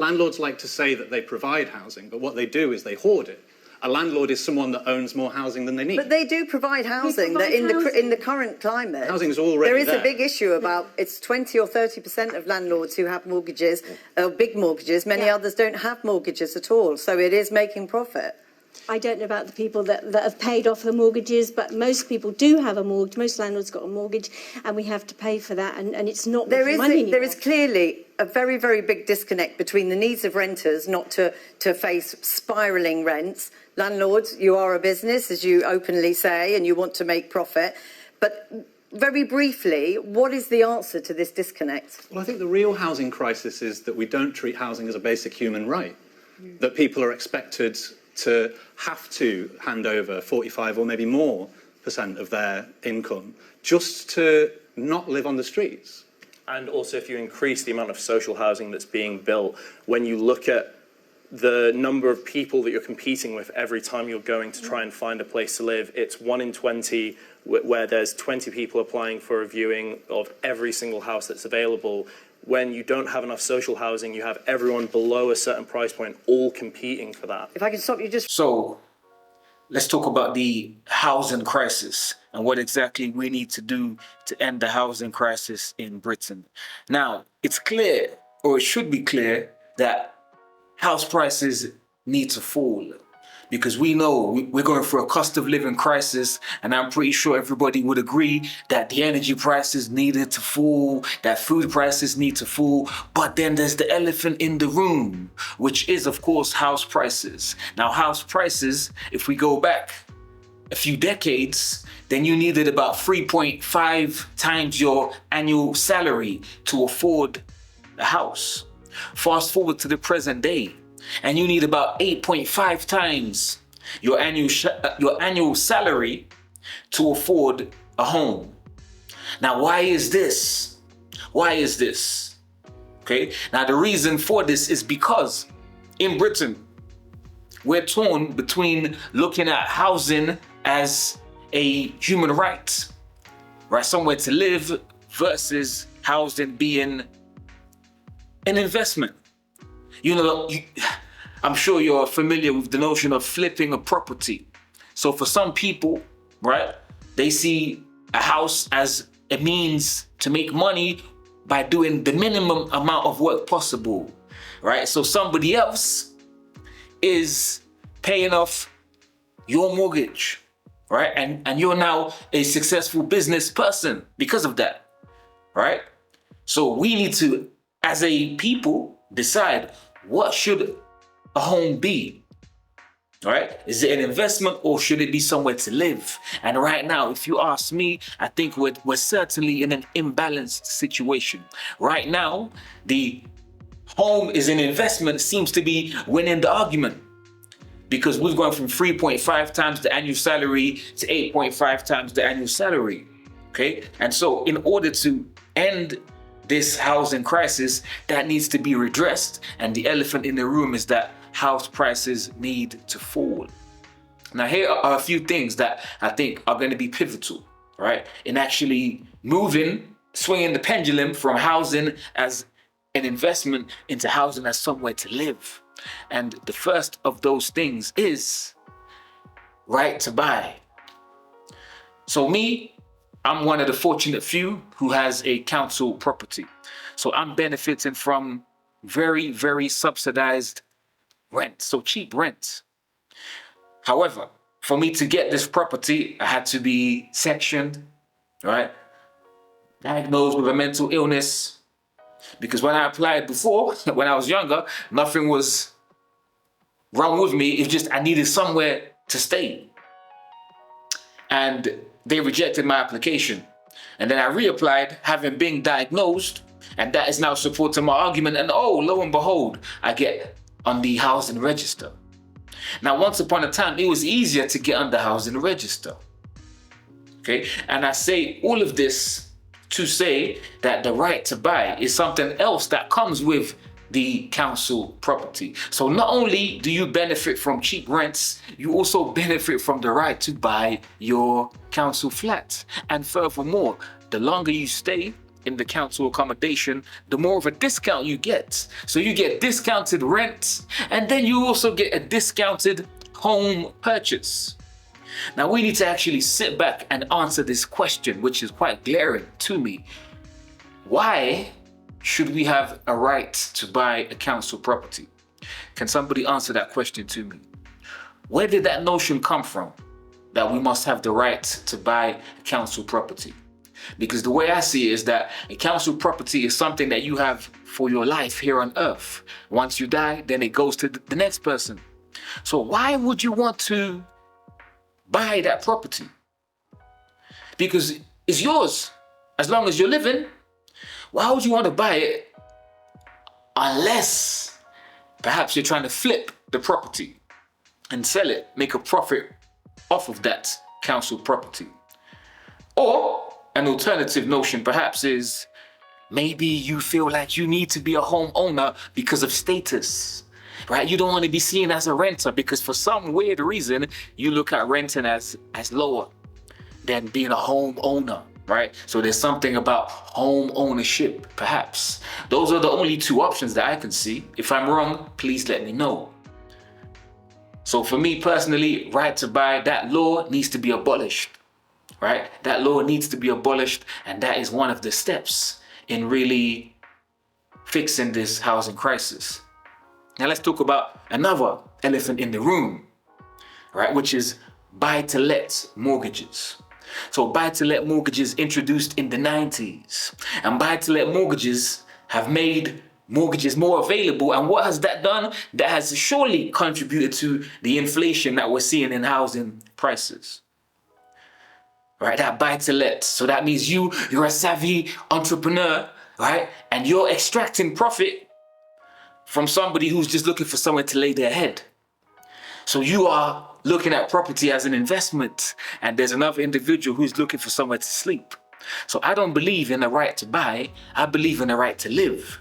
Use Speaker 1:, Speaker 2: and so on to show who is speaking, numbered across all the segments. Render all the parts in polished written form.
Speaker 1: Landlords like to say that they provide housing, but what they do is they hoard it. A landlord is someone that owns more housing than they need.
Speaker 2: But they do provide housing. In the current climate,
Speaker 1: housing is already
Speaker 2: there is a big issue about it's 20 or 30% of landlords who have mortgages, big mortgages. Many others don't have mortgages at all, so it is making profit.
Speaker 3: I don't know about the people that have paid off the mortgages, but most people do have a mortgage. Most landlords got a mortgage, and we have to pay for that, and it's not money anymore.
Speaker 2: There is clearly a very, very big disconnect between the needs of renters not to face spiralling rents. Landlords, you are a business, as you openly say, and you want to make profit. But very briefly, what is the answer to this disconnect?
Speaker 1: Well, I think the real housing crisis is that we don't treat housing as a basic human right, that people are expected to have to hand over 45 or maybe more % of their income just to not live on the streets.
Speaker 4: And also, if you increase the amount of social housing that's being built, when you look at the number of people that you're competing with every time you're going to try and find a place to live, it's 1 in 20 where there's 20 people applying for a viewing of every single house that's available. When you don't have enough social housing, you have everyone below a certain price point all competing for that.
Speaker 2: If I can stop you just...
Speaker 5: So, let's talk about the housing crisis and what exactly we need to do to end the housing crisis in Britain. Now, it's clear, or it should be clear, that house prices need to fall. Because we know we're going through a cost of living crisis, and I'm pretty sure everybody would agree that the energy prices needed to fall, that food prices need to fall. But then there's the elephant in the room, which is, of course, house prices. Now, house prices, if we go back a few decades, then you needed about 3.5 times your annual salary to afford a house. Fast forward to the present day, and you need about 8.5 times your annual salary to afford a home. Now, why is this? Why is this? Okay, now the reason for this is because in Britain, we're torn between looking at housing as a human right, right? Somewhere to live, versus housing being an investment. You know, I'm sure you're familiar with the notion of flipping a property. So for some people, right, they see a house as a means to make money by doing the minimum amount of work possible, right? So somebody else is paying off your mortgage, right? And you're now a successful business person because of that, right? So we need to, as a people, decide, what should a home be? All right? Is it an investment, or should it be somewhere to live? And right now, if you ask me, I think we're certainly in an imbalanced situation. Right now, the home is an investment seems to be winning the argument, because we've gone from 3.5 times the annual salary to 8.5 times the annual salary. Okay? And so in order to end this housing crisis, that needs to be redressed, and the elephant in the room is that house prices need to fall. Now, here are a few things that I think are going to be pivotal, right, in actually swinging the pendulum from housing as an investment into housing as somewhere to live. And the first of those things is right to buy. So I'm one of the fortunate few who has a council property. So I'm benefiting from very, very subsidized rent, so cheap rent. However, for me to get this property, I had to be sectioned, right? Diagnosed with a mental illness. Because when I applied before, when I was younger, nothing was wrong with me. It's just I needed somewhere to stay. And they rejected my application. And then I reapplied, having been diagnosed, and that is now supporting my argument. And oh, lo and behold, I get on the housing register. Now, once upon a time, it was easier to get on the housing register. Okay, and I say all of this to say that the right to buy is something else that comes with the council property. So not only do you benefit from cheap rents, you also benefit from the right to buy your council flat. And furthermore, the longer you stay, in the council accommodation, the more of a discount you get. So you get discounted rent, and then you also get a discounted home purchase. Now we need to actually sit back and answer this question, which is quite glaring to me. Why should we have a right to buy a council property? Can somebody answer that question to me? Where did that notion come from, that we must have the right to buy a council property? Because the way I see it is that a council property is something that you have for your life here on earth. Once you die, then it goes to the next person. So why would you want to buy that property? Because it's yours as long as you're living. Why would you want to buy it unless perhaps you're trying to flip the property and sell it, make a profit off of that council property? Or an alternative notion perhaps is maybe you feel like you need to be a homeowner because of status, right? You don't want to be seen as a renter because for some weird reason, you look at renting as lower than being a homeowner, right? So there's something about home ownership, perhaps. Those are the only two options that I can see. If I'm wrong, please let me know. So for me personally, right to buy, that law needs to be abolished, right? That law needs to be abolished, and that is one of the steps in really fixing this housing crisis. Now let's talk about another elephant in the room, right? Which is buy-to-let mortgages. So buy-to-let mortgages introduced in the 90s, and buy-to-let mortgages have made mortgages more available. And what has that done? That has surely contributed to the inflation that we're seeing in housing prices. Right, that buy-to-let. So that means you're a savvy entrepreneur, right? And you're extracting profit from somebody who's just looking for somewhere to lay their head. So you are looking at property as an investment, and there's another individual who's looking for somewhere to sleep. So I don't believe in the right to buy, I believe in the right to live.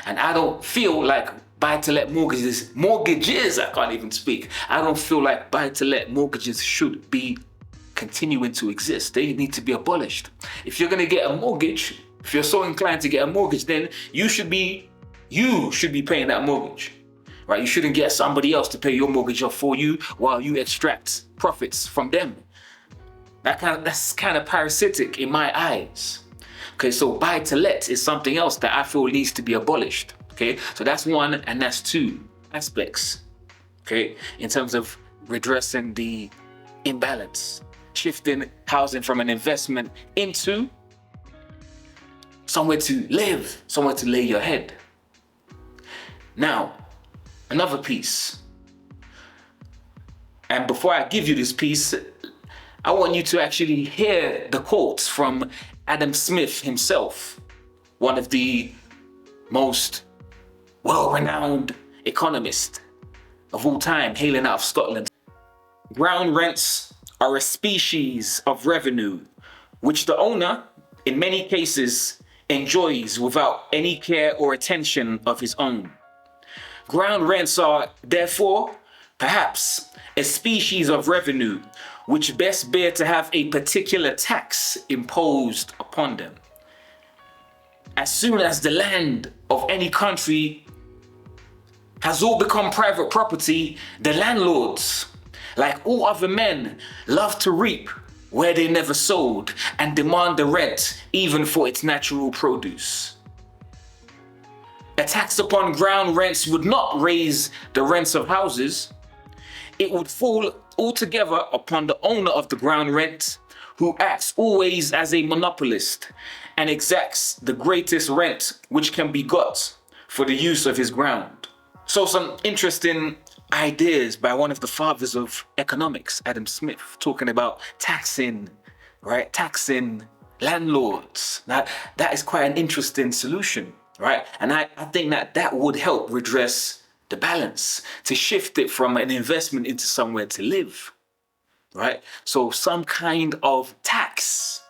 Speaker 5: And I don't feel like buy-to-let mortgages, I can't even speak. I don't feel like buy-to-let mortgages should be continuing to exist. They need to be abolished. If you're gonna get a mortgage, if you're so inclined to get a mortgage, then you should be paying that mortgage, right? You shouldn't get somebody else to pay your mortgage off for you while you extract profits from them. That's kind of parasitic in my eyes. Okay, so buy-to-let is something else that I feel needs to be abolished. Okay, so that's one, and that's two aspects. Okay, in terms of redressing the imbalance, shifting housing from an investment into somewhere to live, somewhere to lay your head. Now, another piece. And before I give you this piece, I want you to actually hear the quotes from Adam Smith himself, one of the most well-renowned economists of all time, hailing out of Scotland. Ground rents are a species of revenue which the owner, in many cases, enjoys without any care or attention of his own. Ground rents are, therefore, perhaps a species of revenue which best bear to have a particular tax imposed upon them. As soon as the land of any country has all become private property, the landlords, like all other men, love to reap where they never sowed and demand the rent even for its natural produce. A tax upon ground rents would not raise the rents of houses. It would fall altogether upon the owner of the ground rent, who acts always as a monopolist and exacts the greatest rent which can be got for the use of his ground. So some interesting ideas by one of the fathers of economics, Adam Smith, talking about taxing, right? Taxing landlords. That is quite an interesting solution, right? And I think that would help redress the balance, to shift it from an investment into somewhere to live, right? So some kind of tax,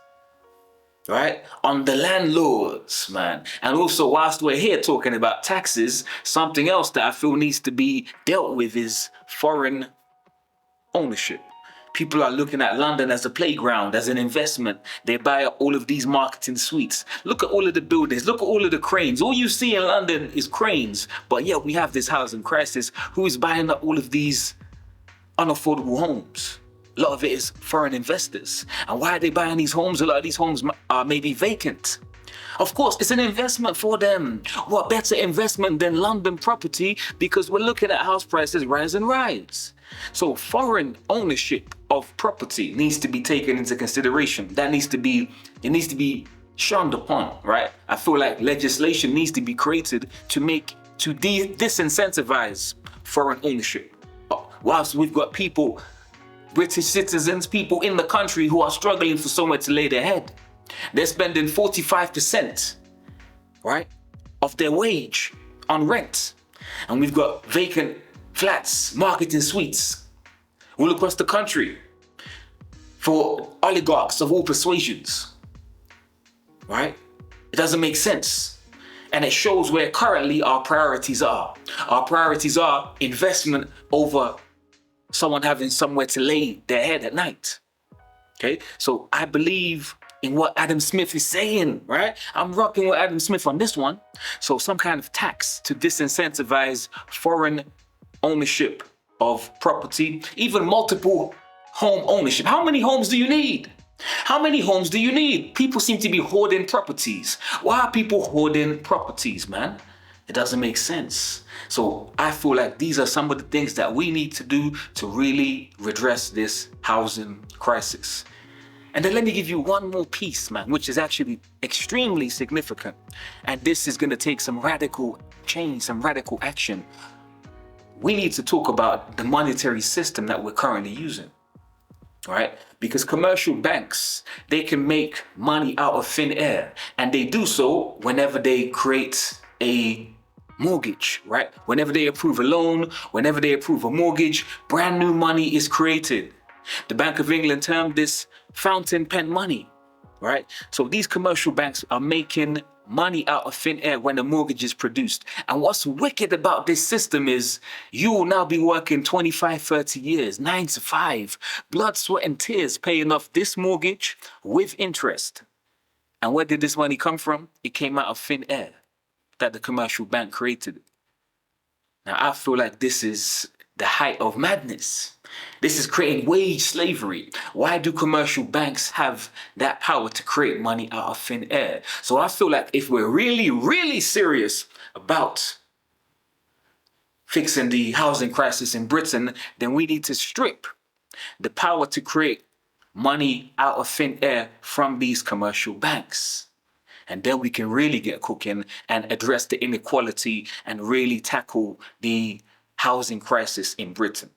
Speaker 5: right, on the landlords, man. And also, whilst we're here talking about taxes, something else that I feel needs to be dealt with is foreign ownership. People are looking at London as a playground, as an investment. They buy up all of these marketing suites. Look at all of the buildings. Look at all of the cranes. All you see in London is cranes. But yet we have this housing crisis. Who is buying up all of these unaffordable homes? A lot of it is foreign investors. And why are they buying these homes? A lot of these homes are maybe vacant. Of course, it's an investment for them. What better investment than London property? Because we're looking at house prices rise and rise. So foreign ownership of property needs to be taken into consideration. It needs to be shunned upon, right? I feel like legislation needs to be created to disincentivize foreign ownership. Whilst we've got people, British citizens, people in the country who are struggling for somewhere to lay their head. They're spending 45%, right, of their wage on rent. And we've got vacant flats, marketing suites all across the country for oligarchs of all persuasions, right? It doesn't make sense. And it shows where currently our priorities are. Our priorities are investment over someone having somewhere to lay their head at night. Okay, so I believe in what Adam Smith is saying, right? I'm rocking with Adam Smith on this one. So some kind of tax to disincentivize foreign ownership of property, even multiple home ownership. How many homes do you need? How many homes do you need? People seem to be hoarding properties. Why are people hoarding properties, man? It doesn't make sense. So I feel like these are some of the things that we need to do to really redress this housing crisis. And then let me give you one more piece, man, which is actually extremely significant. And this is going to take some radical change, some radical action. We need to talk about the monetary system that we're currently using, right? Because commercial banks, they can make money out of thin air. And they do so whenever they create a mortgage, right? Whenever they approve a loan, whenever they approve a mortgage, brand new money is created. The Bank of England termed this fountain pen money, right? So these commercial banks are making money out of thin air when a mortgage is produced. And what's wicked about this system is you will now be working 25, 30 years, 9 to 5, blood, sweat and tears paying off this mortgage with interest. And where did this money come from? It came out of thin air that the commercial bank created. Now, I feel like this is the height of madness. This is creating wage slavery. Why do commercial banks have that power to create money out of thin air? So I feel like if we're really, really serious about fixing the housing crisis in Britain, then we need to strip the power to create money out of thin air from these commercial banks. And then we can really get cooking and address the inequality and really tackle the housing crisis in Britain.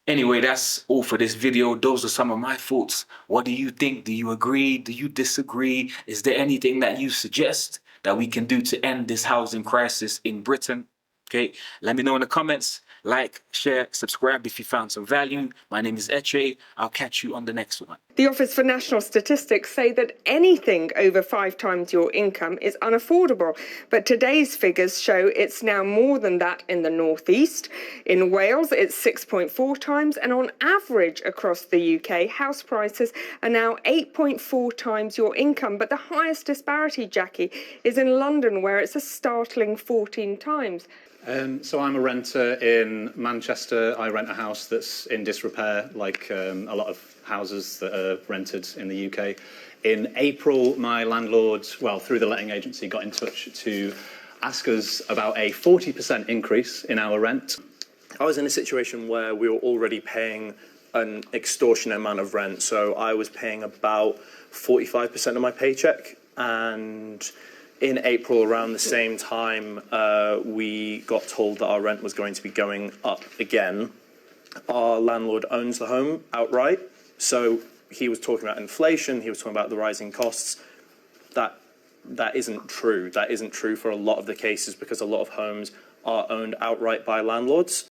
Speaker 5: Anyway, that's all for this video. Those are some of my thoughts. What do you think? Do you agree? Do you disagree? Is there anything that you suggest that we can do to end this housing crisis in Britain? Okay, let me know in the comments. Like, share, subscribe if you found some value. My name is Eche. I'll catch you on the next one.
Speaker 6: The Office for National Statistics say that anything over 5 times your income is unaffordable. But today's figures show it's now more than that in the northeast. In Wales, it's 6.4 times. And on average across the UK, house prices are now 8.4 times your income. But the highest disparity, Jackie, is in London, where it's a startling 14 times.
Speaker 1: So I'm a renter in Manchester. I rent a house that's in disrepair, like a lot of houses that are rented in the UK. In April, my landlord, well, through the letting agency, got in touch to ask us about a 40% increase in our rent.
Speaker 4: I was in a situation where we were already paying an extortionate amount of rent. So I was paying about 45% of my paycheck, and in April, around the same time, we got told that our rent was going to be going up again. Our landlord owns the home outright, so he was talking about inflation, he was talking about the rising costs. That isn't true. That isn't true for a lot of the cases, because a lot of homes are owned outright by landlords.